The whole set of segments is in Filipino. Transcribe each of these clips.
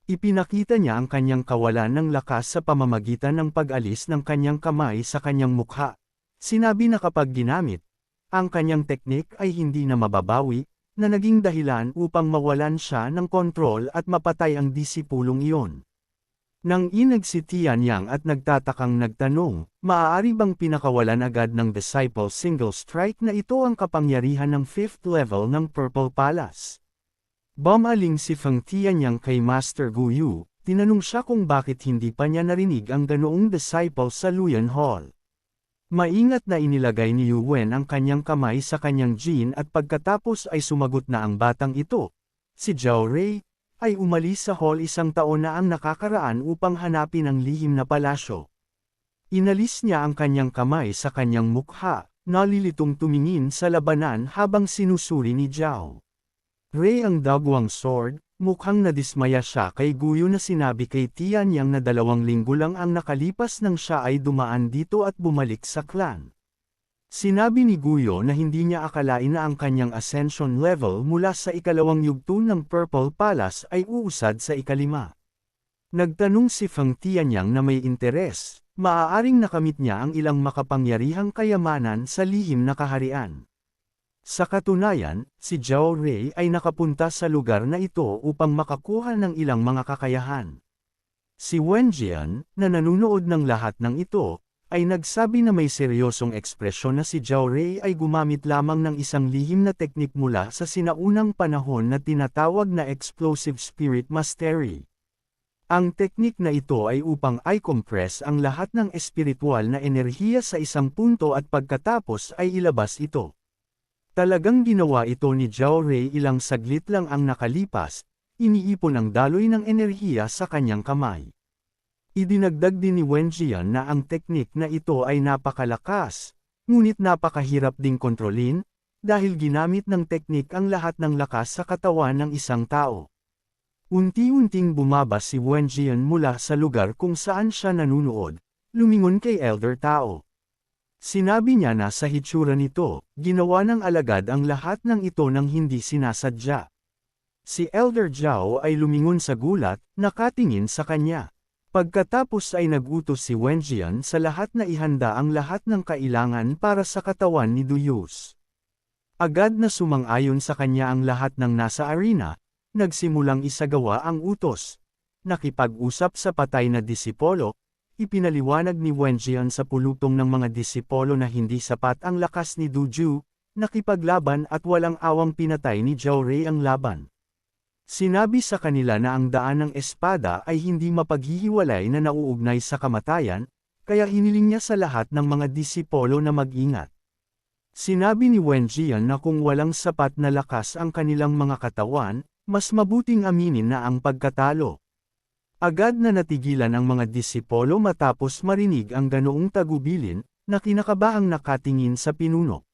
Ipinakita niya ang kanyang kawalan ng lakas sa pamamagitan ng pag-alis ng kanyang kamay sa kanyang mukha. Sinabi na kapag ginamit, ang kanyang teknik ay hindi na mababawi, na naging dahilan upang mawalan siya ng kontrol at mapatay ang disipulong iyon. Nang inag si Tianyang at nagtatakang nagtanong, maaari bang pinakawalan agad ng disciple single strike na ito ang kapangyarihan ng 5th level ng Purple Palace? Bumaling si Feng Tianyang kay Master Guyu, tinanong siya kung bakit hindi pa niya narinig ang ganoong disciple sa Luyan Hall. Maingat na inilagay ni Yu Wen ang kanyang kamay sa kanyang jean at pagkatapos ay sumagot na ang batang ito. Si Zhao Rei ay umalis sa hall 1 taon na ang nakakaraan upang hanapin ang lihim na palasyo. Inalis niya ang kanyang kamay sa kanyang mukha, nalilitong tumingin sa labanan habang sinusuri ni Zhao Rei ang dagwang sword. Mukhang nadismaya siya kay Guyo na sinabi kay Tianyang na 2 linggo lang ang nakalipas nang siya ay dumaan dito at bumalik sa clan. Sinabi ni Guyo na hindi niya akalain na ang kanyang ascension level mula sa 2nd yugto ng Purple Palace ay uusad sa 5. Nagtanong si Feng Tianyang na may interes, maaaring nakamit niya ang ilang makapangyarihang kayamanan sa lihim na kaharian. Sa katunayan, si Zhao Rei ay nakapunta sa lugar na ito upang makakuha ng ilang mga kakayahan. Si Wenjian, na nanunood ng lahat ng ito, ay nagsabi na may seryosong ekspresyon na si Zhao Rei ay gumamit lamang ng isang lihim na teknik mula sa sinaunang panahon na tinatawag na Explosive Spirit Mastery. Ang teknik na ito ay upang i-compress ang lahat ng espiritual na enerhiya sa isang punto at pagkatapos ay ilabas ito. Talagang ginawa ito ni Zhao Rei ilang saglit lang ang nakalipas, iniipon ang daloy ng enerhiya sa kanyang kamay. Idinagdag din ni Wenjian na ang teknik na ito ay napakalakas, ngunit napakahirap ding kontrolin, dahil ginamit ng teknik ang lahat ng lakas sa katawan ng isang tao. Unti-unting bumaba si Wenjian mula sa lugar kung saan siya nanunood, lumingon kay Elder Tao. Sinabi niya na sa hitsura nito, ginawa ng alagad ang lahat ng ito nang hindi sinasadya. Si Elder Zhao ay lumingon sa gulat, nakatingin sa kanya. Pagkatapos ay nagutos si Wenjian sa lahat na ihanda ang lahat ng kailangan para sa katawan ni Duyus. Agad na sumang-ayon sa kanya ang lahat ng nasa arena, nagsimulang isagawa ang utos. Nakipag-usap sa patay na disipolo, ipinaliwanag ni Wenjian sa pulutong ng mga disipolo na hindi sapat ang lakas ni Duju, nakipaglaban at walang awang pinatay ni Zhao Rei ang laban. Sinabi sa kanila na ang daan ng espada ay hindi mapaghihiwalay na nauugnay sa kamatayan, kaya hiniling niya sa lahat ng mga disipolo na mag-ingat. Sinabi ni Wenjian na kung walang sapat na lakas ang kanilang mga katawan, mas mabuting aminin na ang pagkatalo. Agad na natigilan ang mga disipolo matapos marinig ang ganoong tagubilin, na kinakabahang nakatingin sa pinuno.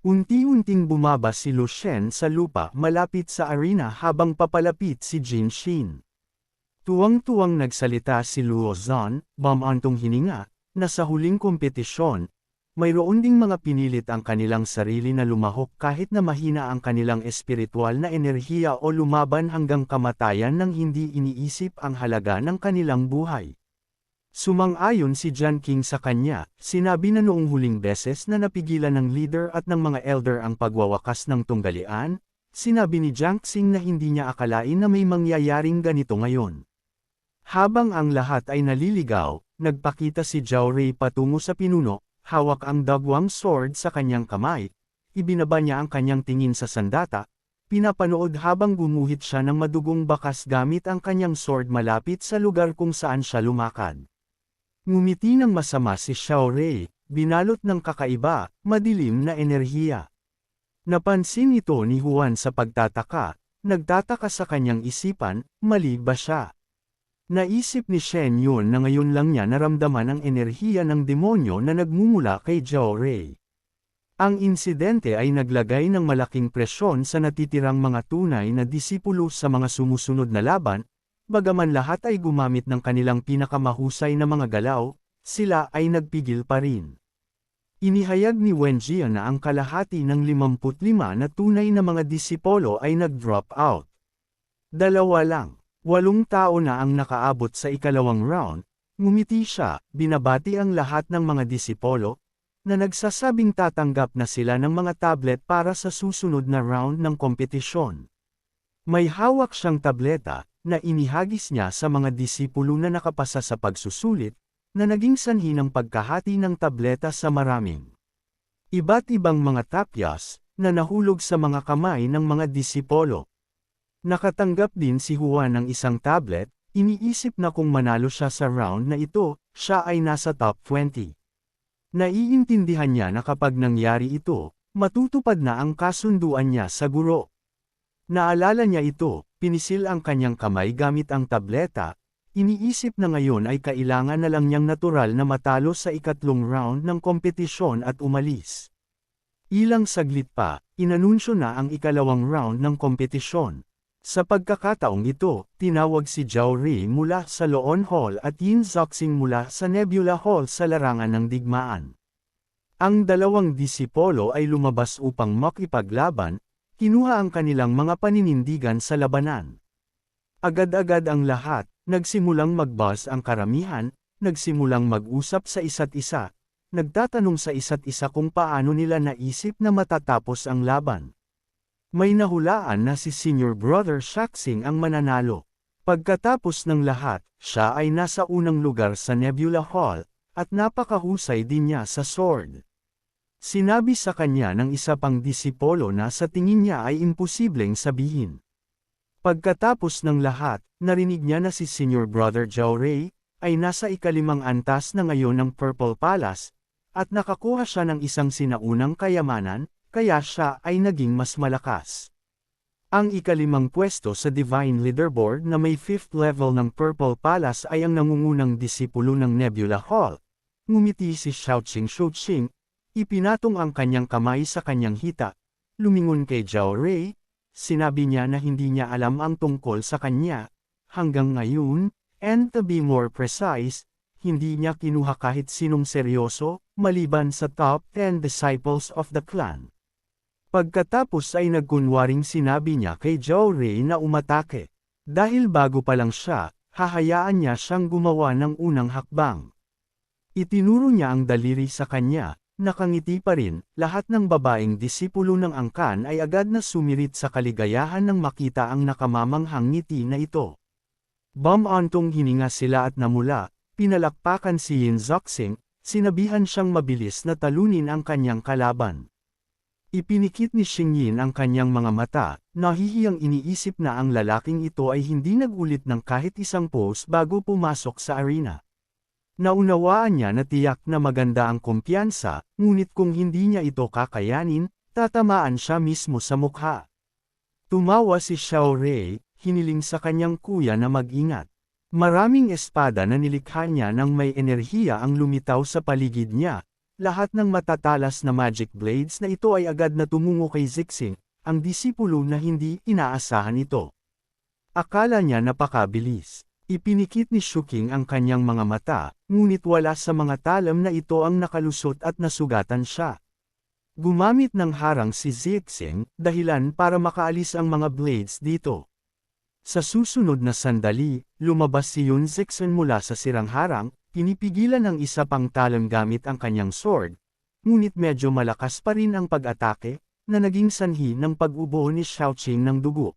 Unti-unting bumaba si Lu Shen sa lupa malapit sa arena habang papalapit si Jin Shin. Tuwang-tuwang nagsalita si Luo Zan, bumantong hininga, na sa huling kompetisyon, mayroon ding mga pinilit ang kanilang sarili na lumahok kahit na mahina ang kanilang espiritual na enerhiya o lumaban hanggang kamatayan nang hindi iniisip ang halaga ng kanilang buhay. Sumang-ayon si Jian Qing sa kanya, sinabi na noong huling beses na napigilan ng leader at ng mga elder ang pagwawakas ng tunggalian, sinabi ni Jiang Xing na hindi niya akalain na may mangyayaring ganito ngayon. Habang ang lahat ay naliligaw, nagpakita si Zhao Rei patungo sa pinuno, hawak ang dagwang sword sa kanyang kamay, ibinaba niya ang kanyang tingin sa sandata, pinapanood habang gumuhit siya ng madugong bakas gamit ang kanyang sword malapit sa lugar kung saan siya lumakad. Ngumiti ng masama si Zhao Rei, binalot ng kakaiba, madilim na enerhiya. Napansin ito ni Juan sa pagtataka, nagtataka sa kanyang isipan, mali ba siya? Naisip ni Shen Yun na ngayon lang niya naramdaman ang enerhiya ng demonyo na nagmumula kay Zhao Rei. Ang insidente ay naglagay ng malaking presyon sa natitirang mga tunay na disipulo sa mga sumusunod na laban, bagaman lahat ay gumamit ng kanilang pinakamahusay na mga galaw, sila ay nagpigil pa rin. Inihayag ni Wenjian na ang kalahati ng 55 na tunay na mga disipolo ay nag-drop out. 2 lang. 8 tao na ang nakaabot sa ikalawang round, ngumiti siya, binabati ang lahat ng mga disipolo, na nagsasabing tatanggap na sila ng mga tablet para sa susunod na round ng kompetisyon. May hawak siyang tableta, na inihagis niya sa mga disipulo na nakapasa sa pagsusulit, na naging sanhi ng pagkahati ng tableta sa maraming iba't ibang mga tapyas, na nahulog sa mga kamay ng mga disipolo. Nakatanggap din si Juan ng isang tablet, iniisip na kung manalo siya sa round na ito, siya ay nasa top 20. Naiintindihan niya na kapag nangyari ito, matutupad na ang kasunduan niya sa guro. Naalala niya ito, pinisil ang kanyang kamay gamit ang tableta, iniisip na ngayon ay kailangan na lang niyang natural na matalo sa ikatlong round ng kompetisyon at umalis. Ilang saglit pa, inanunsyo na ang ikalawang round ng kompetisyon. Sa pagkakataong ito, tinawag si Zhao Rui mula sa Loon Hall at Yin Zoxing mula sa Nebula Hall sa larangan ng digmaan. Ang dalawang disipolo ay lumabas upang makipaglaban, kinuha ang kanilang mga paninindigan sa labanan. Agad-agad ang lahat, nagsimulang mag-buzz ang karamihan, nagsimulang mag-usap sa isa't isa, nagtatanong sa isa't isa kung paano nila naisip na matatapos ang laban. May nahulaan na si Senior Brother Shaxing ang mananalo. Pagkatapos ng lahat, siya ay nasa unang lugar sa Nebula Hall, at napakahusay din niya sa sword. Sinabi sa kanya ng isa pang disipolo na sa tingin niya ay imposibleng sabihin. Pagkatapos ng lahat, narinig niya na si Senior Brother Zhao Rui ay nasa ikalimang antas na ngayon ng Purple Palace, at nakakuha siya ng isang sinaunang kayamanan, kaya siya ay naging mas malakas. Ang ikalimang pwesto sa Divine Leaderboard na may 5th level ng Purple Palace ay ang nangungunang disipulo ng Nebula Hall. Ngumiti si Xiaoqing Shuqing, ipinatong ang kanyang kamay sa kanyang hita, lumingon kay Zhao Rui, sinabi niya na hindi niya alam ang tungkol sa kanya, hanggang ngayon, and to be more precise, hindi niya kinuha kahit sinong seryoso, maliban sa top 10 disciples of the clan. Pagkatapos ay nagkunwaring sinabi niya kay Zhao Rui na umatake. Dahil bago pa lang siya, hahayaan niya siyang gumawa ng unang hakbang. Itinuro niya ang daliri sa kanya, nakangiti pa rin, lahat ng babaeng disipulo ng angkan ay agad na sumirit sa kaligayahan nang makita ang nakamamanghang ngiti na ito. Bumantong hininga sila at namula, pinalakpakan si Yin Zoxing, sinabihan siyang mabilis na talunin ang kanyang kalaban. Ipinikit ni Xingyin ang kanyang mga mata, nahihiyang iniisip na ang lalaking ito ay hindi nagulit ng kahit isang pose bago pumasok sa arena. Naunawaan niya na tiyak na maganda ang kumpiyansa, ngunit kung hindi niya ito kakayanin, tatamaan siya mismo sa mukha. Tumawa si Xiao Rui, hiniling sa kanyang kuya na mag-ingat. Maraming espada na nilikha niya nang may enerhiya ang lumitaw sa paligid niya. Lahat ng matatalas na magic blades na ito ay agad na tumungo kay Zixing, ang disipulo na hindi inaasahan ito. Akala niya napakabilis. Ipinikit ni Shuqing ang kanyang mga mata, ngunit wala sa mga talam na ito ang nakalusot at nasugatan siya. Gumamit ng harang si Zixing, dahilan para makaalis ang mga blades dito. Sa susunod na sandali, lumabas si Yun Zixing mula sa sirang harang, pinipigilan ng isa pang talam gamit ang kanyang sword, ngunit medyo malakas pa rin ang pag-atake, na naging sanhi ng pag-ubo ni Xiaoqing ng dugo.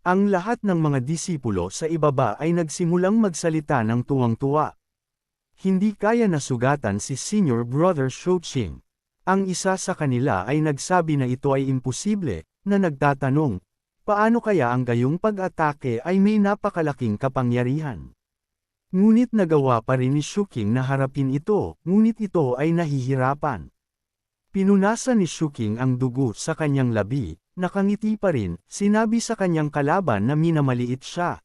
Ang lahat ng mga disipulo sa ibaba ay nagsimulang magsalita ng tuwang-tuwa. Hindi kaya nasugatan si Senior Brother Xiaoqing. Ang isa sa kanila ay nagsabi na ito ay imposible, na nagtatanong, paano kaya ang gayong pag-atake ay may napakalaking kapangyarihan? Ngunit nagawa pa rin ni Shuqing na harapin ito, ngunit ito ay nahihirapan. Pinunasan ni Shuqing ang dugo sa kanyang labi, nakangiti pa rin, sinabi sa kanyang kalaban na minamaliit siya.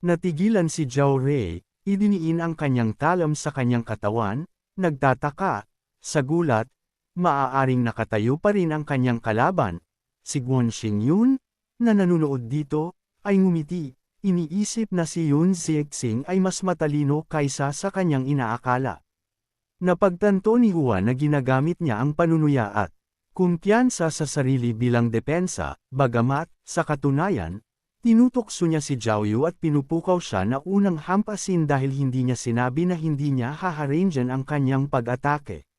Natigilan si Zhao Rui, idiniin ang kanyang talam sa kanyang katawan, nagtataka, sa gulat, maaaring nakatayo pa rin ang kanyang kalaban. Si Guan Xingyun, na nanunood dito, ay ngumiti. Iniisip na si Yun Zixing ay mas matalino kaysa sa kanyang inaakala. Napagtanto ni Juan na ginagamit niya ang panunuya at kumpiyansa sa sarili bilang depensa, bagamat, sa katunayan, Tinutokso niya si Jiaoyu at pinupukaw siya na unang hampasin dahil hindi niya sinabi na hindi niya haharangan ang kanyang pag-atake.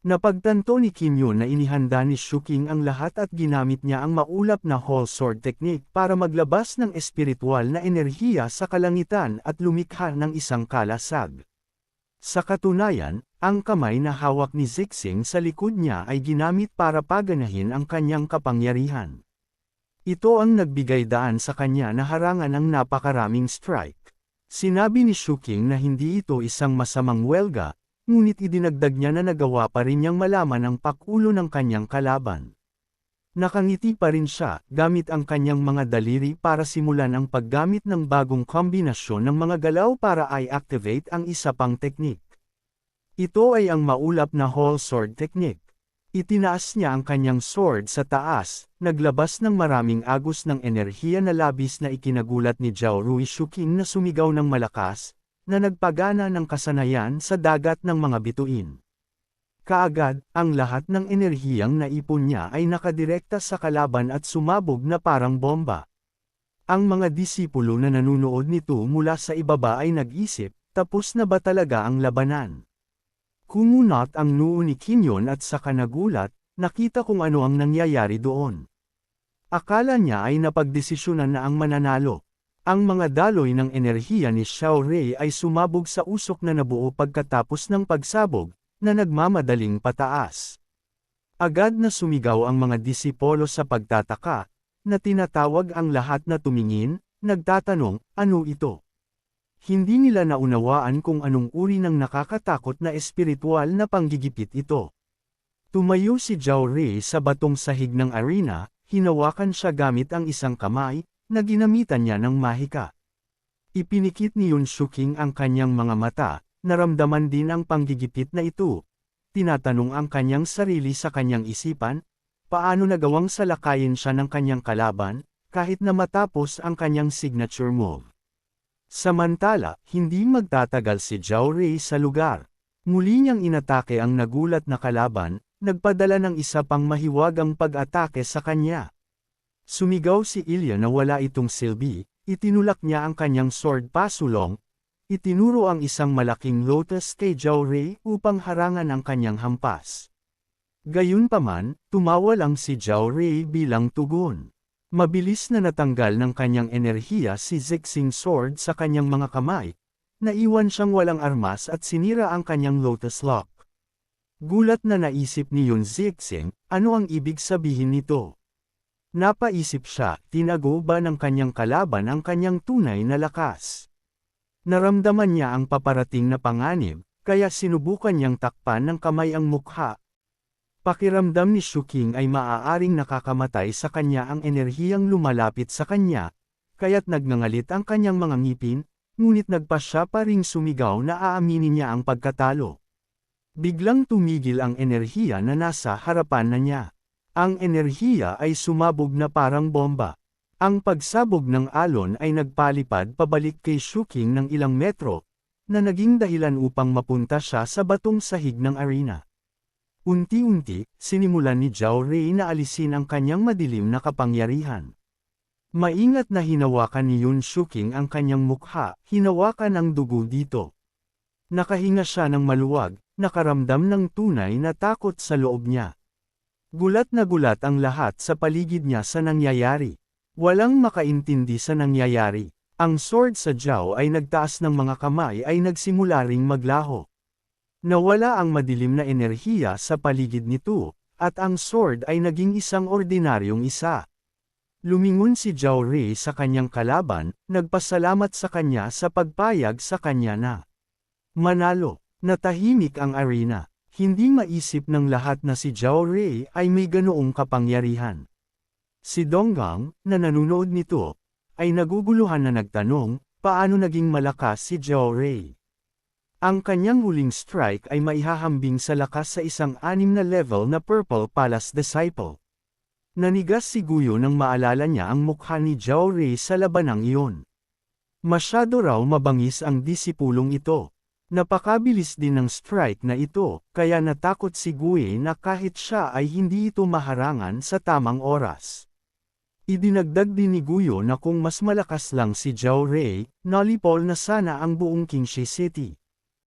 Napagtanto ni Kim Yun na inihanda ni Shuking ang lahat at ginamit niya ang maulap na whole sword technique para maglabas ng espiritual na enerhiya sa kalangitan at lumikha ng isang kalasag. Sa katunayan, ang kamay na hawak ni Zixing sa likod niya ay ginamit para paganahin ang kanyang kapangyarihan. Ito ang nagbigay daan sa kanya na harangan ng napakaraming strike. Sinabi ni Shuking na hindi ito isang masamang welga, ngunit idinagdag niya na nagawa pa rin niyang malaman ang pakulo ng kanyang kalaban. Nakangiti pa rin siya, gamit ang kanyang mga daliri para simulan ang paggamit ng bagong kombinasyon ng mga galaw para i-activate ang isa pang teknik. Ito ay ang maulap na whole sword technique. Itinaas niya ang kanyang sword sa taas, naglabas ng maraming agos ng enerhiya na labis na ikinagulat ni Zhao Rui Shuking na sumigaw ng malakas, na nagpagana ng kasanayan sa dagat ng mga bituin. Kaagad, ang lahat ng enerhiyang naipon niya ay nakadirekta sa kalaban at sumabog na parang bomba. Ang mga disipulo na nanunood nito mula sa ibaba ay nag-isip, tapos na ba talaga ang labanan? Kumunat ang noo ni Kim Yun at saka nagulat, nakita kung ano ang nangyayari doon. Akala niya ay napagdesisyonan na ang mananalo. Ang mga daloy ng enerhiya ni Xiao Rei ay sumabog sa usok na nabuo pagkatapos ng pagsabog, na nagmamadaling pataas. Agad na sumigaw ang mga disipulo sa pagtataka, na tinatawag ang lahat na tumingin, nagtatanong, ano ito? Hindi nila naunawaan kung anong uri ng nakakatakot na espiritual na panggigipit ito. Tumayo si Zhao Rei sa batong sahig ng arena, hinawakan siya gamit ang isang kamay, na ginamitan niya ng mahika. Ipinikit ni Yun Shuking ang kanyang mga mata, naramdaman din ang panggigipit na ito. Tinatanong ang kanyang sarili sa kanyang isipan, paano nagawang salakayin siya ng kanyang kalaban, kahit na matapos ang kanyang signature move. Samantala, hindi magtatagal si Zhao Rei sa lugar. Muli niyang inatake ang nagulat na kalaban, nagpadala ng isa pang mahiwagang pag-atake sa kanya. Sumigaw si Ilya na wala itong silbi, itinulak niya ang kanyang sword pasulong, itinuro ang isang malaking lotus kay Zhao Rei upang harangan ang kanyang hampas. Gayunpaman, tumawa lang si Zhao Rei bilang tugon. Mabilis na natanggal ng kanyang enerhiya si Zixing sword sa kanyang mga kamay, naiwan siyang walang armas at sinira ang kanyang lotus lock. Gulat na naisip ni Yun Zixing, ano ang ibig sabihin nito? Napaisip siya, tinago ba ng kanyang kalaban ang kanyang tunay na lakas? Naramdaman niya ang paparating na panganib, kaya sinubukan niyang takpan ng kamay ang mukha. Pakiramdam ni Shuking ay maaaring nakakamatay sa kanya ang enerhiyang lumalapit sa kanya, kaya't nagngangalit ang kanyang mga ngipin, ngunit nagpa siya pa ring sumigaw na aaminin niya ang pagkatalo. Biglang tumigil ang enerhiya na nasa harapan na niya. Ang enerhiya ay sumabog na parang bomba. Ang pagsabog ng alon ay nagpalipad pabalik kay Shuking ng ilang metro, na naging dahilan upang mapunta siya sa batong sahig ng arena. Unti-unti, sinimulan ni Zhao Rei na alisin ang kanyang madilim na kapangyarihan. Maingat na hinawakan ni Yun Shuking ang kanyang mukha, hinawakan ang dugo dito. Nakahinga siya ng maluwag, nakaramdam ng tunay na takot sa loob niya. Gulat na gulat ang lahat sa paligid niya sa nangyayari. Walang makaintindi sa nangyayari. Ang sword sa Zhao ay nagtaas ng mga kamay ay nagsimula ring maglaho. Nawala ang madilim na enerhiya sa paligid nito, at ang sword ay naging isang ordinaryong isa. Lumingon si Zhao Rei sa kanyang kalaban, nagpasalamat sa kanya sa pagpayag sa kanya na manalo. Natahimik ang arena. Hindi maisip ng lahat na si Zhao Rei ay may ganoong kapangyarihan. Si Donggang, na nanunood nito, ay naguguluhan na nagtanong, paano naging malakas si Zhao Rei? Ang kanyang huling strike ay maihahambing sa lakas sa isang 6 na level na Purple Palace Disciple. Nanigas si Guyo nang maalala niya ang mukha ni Zhao Rei sa labanang iyon. Masyado raw mabangis ang disipulong ito. Napakabilis din ng strike na ito, kaya natakot si Guyo na kahit siya ay hindi ito maharangan sa tamang oras. Idinagdag din ni Guyo na kung mas malakas lang si Zhao Rei, nolipol na sana ang buong Qingxi City.